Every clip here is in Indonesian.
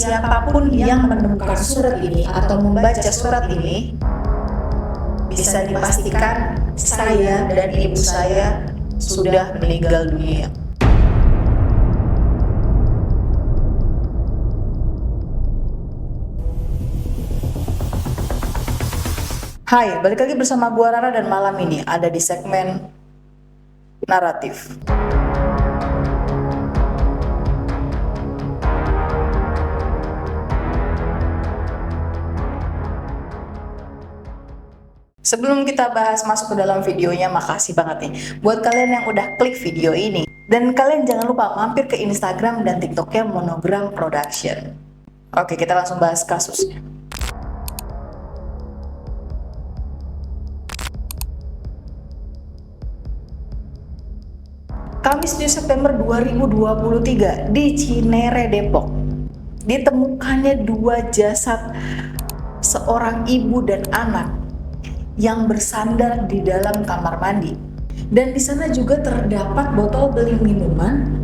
siapapun yang menemukan surat ini atau membaca surat ini, bisa dipastikan saya dan ibu saya sudah meninggal dunia. Hai, balik lagi bersama gua Rara dan malam ini ada di segmen naratif. Sebelum kita bahas masuk ke dalam videonya, makasih banget nih buat kalian yang udah klik video ini. Dan kalian jangan lupa mampir ke Instagram dan TikToknya Monogram Production. Oke, kita langsung bahas kasusnya. Kamis 7 September 2023 di Cinere, Depok, ditemukannya dua jasad seorang ibu dan anak yang bersandar di dalam kamar mandi. Dan di sana juga terdapat botol beling minuman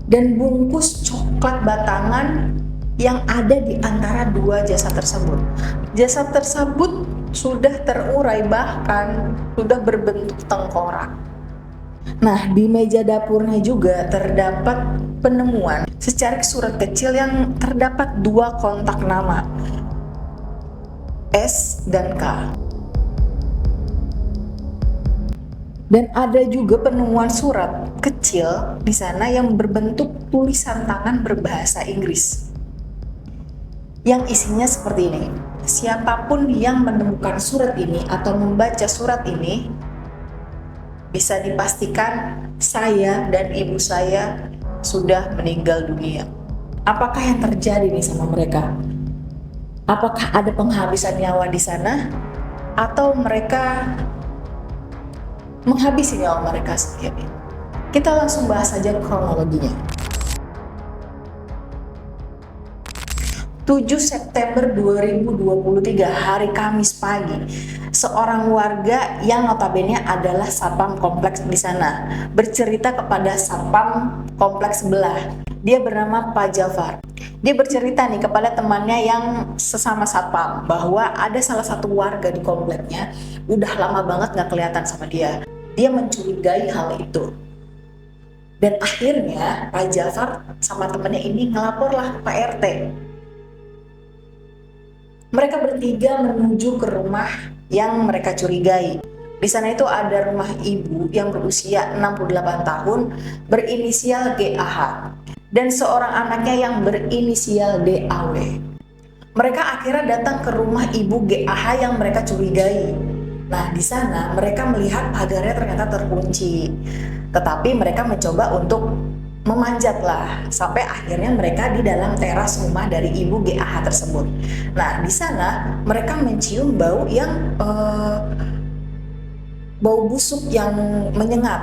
dan bungkus coklat batangan yang ada di antara dua jasad tersebut. Jasad tersebut sudah terurai, bahkan sudah berbentuk tengkorak. Nah, di meja dapurnya juga terdapat penemuan secari surat kecil yang terdapat dua kontak nama, S dan K. Dan ada juga penemuan surat kecil di sana yang berbentuk tulisan tangan berbahasa Inggris. Yang isinya seperti ini. Siapapun yang menemukan surat ini atau membaca surat ini, bisa dipastikan saya dan ibu saya sudah meninggal dunia. Apakah yang terjadi nih sama mereka? Apakah ada penghabisan nyawa di sana? Atau mereka menghabisi nyawa mereka sendiri? Kita langsung bahas saja kronologinya. 7 September 2023 hari Kamis pagi, seorang warga yang notabene adalah satpam kompleks di sana bercerita kepada satpam kompleks sebelah. Dia bernama Pak Jafar. Dia bercerita nih kepada temannya yang sesama satpam bahwa ada salah satu warga di kompleknya udah lama banget nggak kelihatan sama dia. Dia mencurigai hal itu. Dan akhirnya Pak Jafar sama temannya ini ngelaporlah ke Pak RT. Mereka bertiga menuju ke rumah yang mereka curigai. Di sana itu ada rumah ibu yang berusia 68 tahun berinisial GAH dan seorang anaknya yang berinisial DAW. Mereka akhirnya datang ke rumah ibu GAH yang mereka curigai. Nah, di sana mereka melihat pagarnya ternyata terkunci. Tetapi mereka mencoba untuk memanjat lah, sampai akhirnya mereka di dalam teras rumah dari ibu GAH tersebut. Nah, di sana mereka mencium bau yang bau busuk yang menyengat,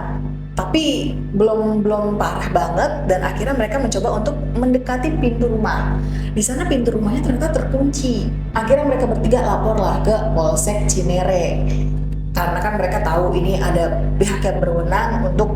tapi belum parah banget. Dan akhirnya mereka mencoba untuk mendekati pintu rumah. Di sana pintu rumahnya ternyata terkunci. Akhirnya mereka bertiga laporlah ke Polsek Cinere, karena kan mereka tahu ini ada pihak yang berwenang untuk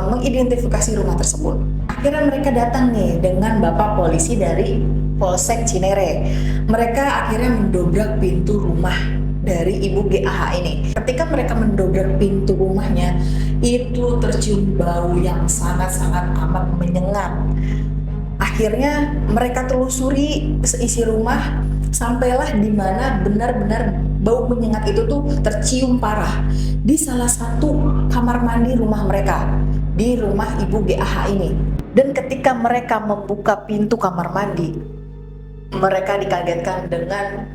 mengidentifikasi rumah tersebut. Akhirnya mereka datang nih dengan bapak polisi dari Polsek Cinere. Mereka akhirnya mendobrak pintu rumah dari ibu GAH ini. Ketika mereka mendobrak pintu rumahnya, itu tercium bau yang sangat-sangat amat menyengat. Akhirnya mereka telusuri seisi rumah, sampailah di mana benar-benar bau menyengat itu tuh tercium parah di salah satu kamar mandi rumah mereka, di rumah ibu GAH ini. Dan ketika mereka membuka pintu kamar mandi, mereka dikagetkan dengan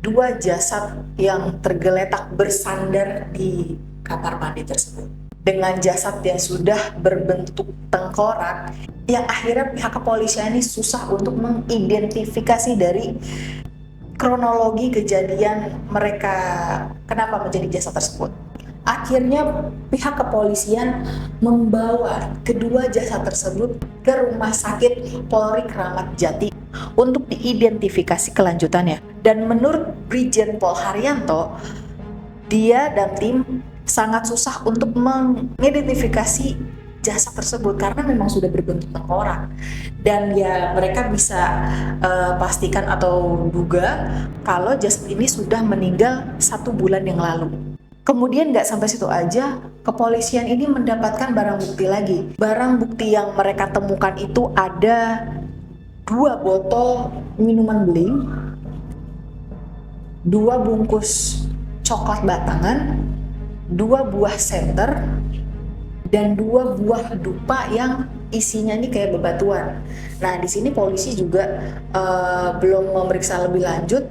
dua jasad yang tergeletak bersandar di kamar mandi tersebut. Dengan jasad yang sudah berbentuk tengkorak, yang akhirnya pihak kepolisian ini susah untuk mengidentifikasi dari kronologi kejadian mereka kenapa menjadi jasad tersebut. Akhirnya pihak kepolisian membawa kedua jasad tersebut ke Rumah Sakit Polri Kramat Jati untuk diidentifikasi kelanjutannya. Dan menurut Brigjen Pol Haryanto, dia dan tim sangat susah untuk mengidentifikasi jasad tersebut karena memang sudah berbentuk tengkorak. Dan ya mereka bisa pastikan atau duga kalau jasad ini sudah meninggal 1 bulan yang lalu. Kemudian nggak sampai situ aja, kepolisian ini mendapatkan barang bukti lagi. Barang bukti yang mereka temukan itu ada 2 botol minuman beling, 2 bungkus coklat batangan, 2 buah senter, dan 2 buah dupa yang isinya ini kayak bebatuan. Nah, di sini polisi juga belum memeriksa lebih lanjut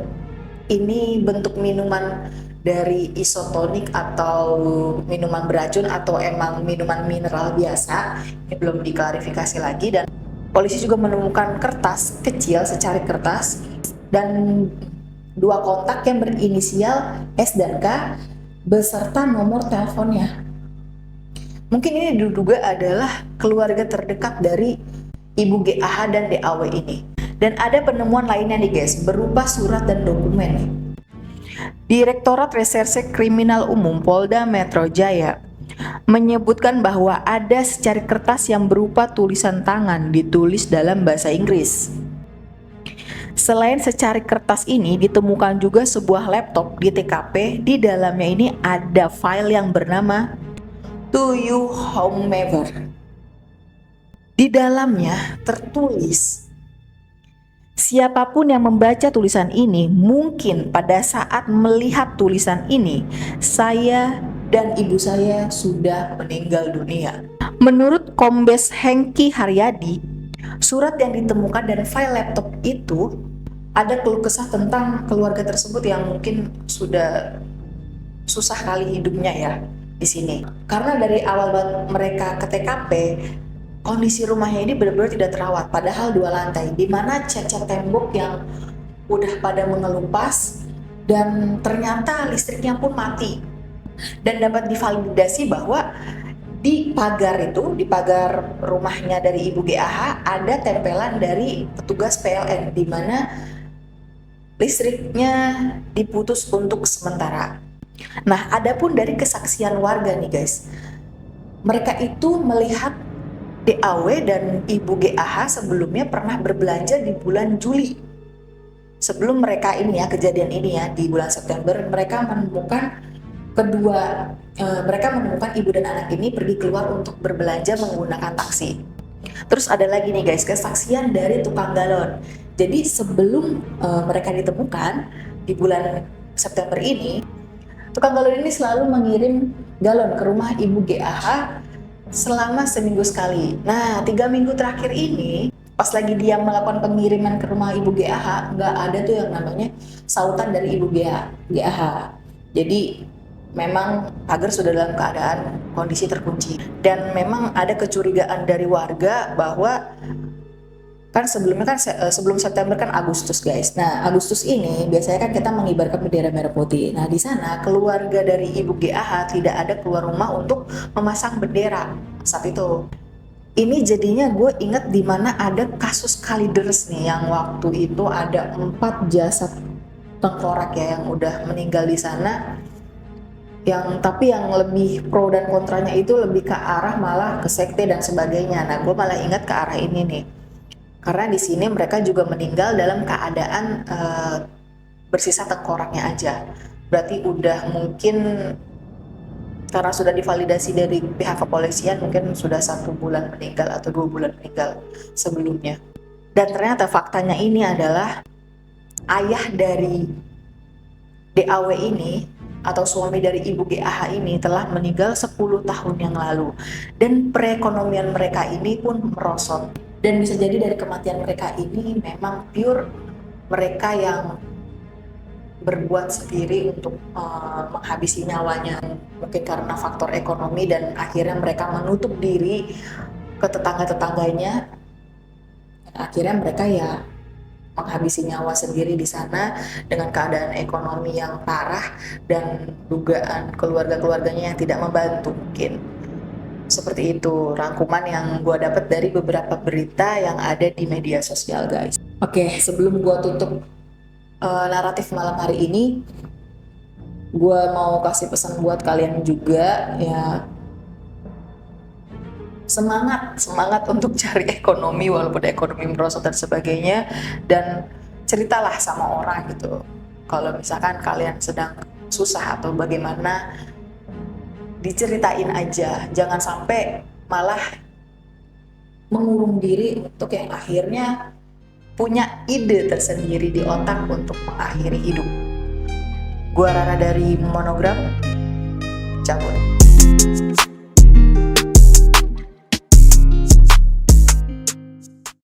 ini bentuk minuman dari isotonik atau minuman beracun atau emang minuman mineral biasa. Ini belum diklarifikasi lagi. Dan polisi juga menemukan kertas kecil secari kertas dan 2 kontak yang berinisial S dan K beserta nomor teleponnya. Mungkin ini diduga adalah keluarga terdekat dari Ibu GAH dan DAW ini. Dan ada penemuan lainnya nih guys, berupa surat dan dokumen nih. Direktorat Reserse Kriminal Umum Polda Metro Jaya menyebutkan bahwa ada secari kertas yang berupa tulisan tangan ditulis dalam bahasa Inggris. Selain secari kertas ini, ditemukan juga sebuah laptop di TKP. Di dalamnya ini ada file yang bernama To You Homever. Di dalamnya tertulis, siapapun yang membaca tulisan ini mungkin pada saat melihat tulisan ini, saya dan ibu saya sudah meninggal dunia. Menurut Kombes Hengki Haryadi, surat yang ditemukan dan file laptop itu ada keluh kesah tentang keluarga tersebut yang mungkin sudah susah kali hidupnya ya di sini. Karena dari awal mereka ke TKP, kondisi rumahnya ini benar-benar tidak terawat, padahal 2 lantai, di mana cat-cat tembok yang udah pada mengelupas dan ternyata listriknya pun mati. Dan dapat divalidasi bahwa di pagar itu, di pagar rumahnya dari Ibu GAH ada tempelan dari petugas PLN di mana listriknya diputus untuk sementara. Nah, adapun dari kesaksian warga nih guys, mereka itu melihat DAW dan Ibu GAH sebelumnya pernah berbelanja di bulan Juli. Sebelum mereka ini ya, kejadian ini ya, di bulan September, mereka menemukan mereka menemukan ibu dan anak ini pergi keluar untuk berbelanja menggunakan taksi. Terus ada lagi nih guys, kesaksian dari tukang galon. Jadi sebelum mereka ditemukan di bulan September ini, tukang galon ini selalu mengirim galon ke rumah Ibu GAH selama seminggu sekali. Nah, 3 minggu terakhir ini, pas lagi dia melakukan pengiriman ke rumah Ibu GAH, nggak ada tuh yang namanya sautan dari Ibu GAH. Jadi memang pagar sudah dalam keadaan kondisi terkunci. Dan memang ada kecurigaan dari warga bahwa kan sebelumnya kan sebelum September kan Agustus guys. Nah, Agustus ini biasanya kan kita mengibarkan bendera merah putih. Nah, di sana keluarga dari Ibu GAH tidak ada keluar rumah untuk memasang bendera saat itu. Ini jadinya gue inget di mana ada kasus Kalideres nih, yang waktu itu ada 4 jasad tengkorak ya yang udah meninggal di sana. Tapi yang lebih pro dan kontranya itu lebih ke arah malah ke sekte dan sebagainya. Nah, gue malah ingat ke arah ini nih. Karena di sini mereka juga meninggal dalam keadaan bersisa tengkoraknya aja. Berarti udah mungkin karena sudah divalidasi dari pihak kepolisian mungkin sudah 1 bulan meninggal atau 2 bulan meninggal sebelumnya. Dan ternyata faktanya ini adalah ayah dari DAW ini atau suami dari Ibu GAH ini telah meninggal 10 tahun yang lalu. Dan perekonomian mereka ini pun merosot. Dan bisa jadi dari kematian mereka ini memang pure mereka yang berbuat sendiri untuk menghabisi nyawanya, mungkin karena faktor ekonomi, dan akhirnya mereka menutup diri ke tetangga-tetangganya. Akhirnya mereka ya menghabisi nyawa sendiri di sana dengan keadaan ekonomi yang parah dan dugaan keluarga-keluarganya yang tidak membantu mungkin. Seperti itu rangkuman yang gue dapat dari beberapa berita yang ada di media sosial guys. Oke, sebelum gue tutup naratif malam hari ini, gue mau kasih pesan buat kalian juga ya. semangat untuk cari ekonomi walaupun ekonomi merosot dan sebagainya, dan ceritalah sama orang gitu kalau misalkan kalian sedang susah atau bagaimana, diceritain aja, jangan sampai malah mengurung diri untuk yang akhirnya punya ide tersendiri di otak untuk mengakhiri hidup. Gua Rara dari Monogram, cabut.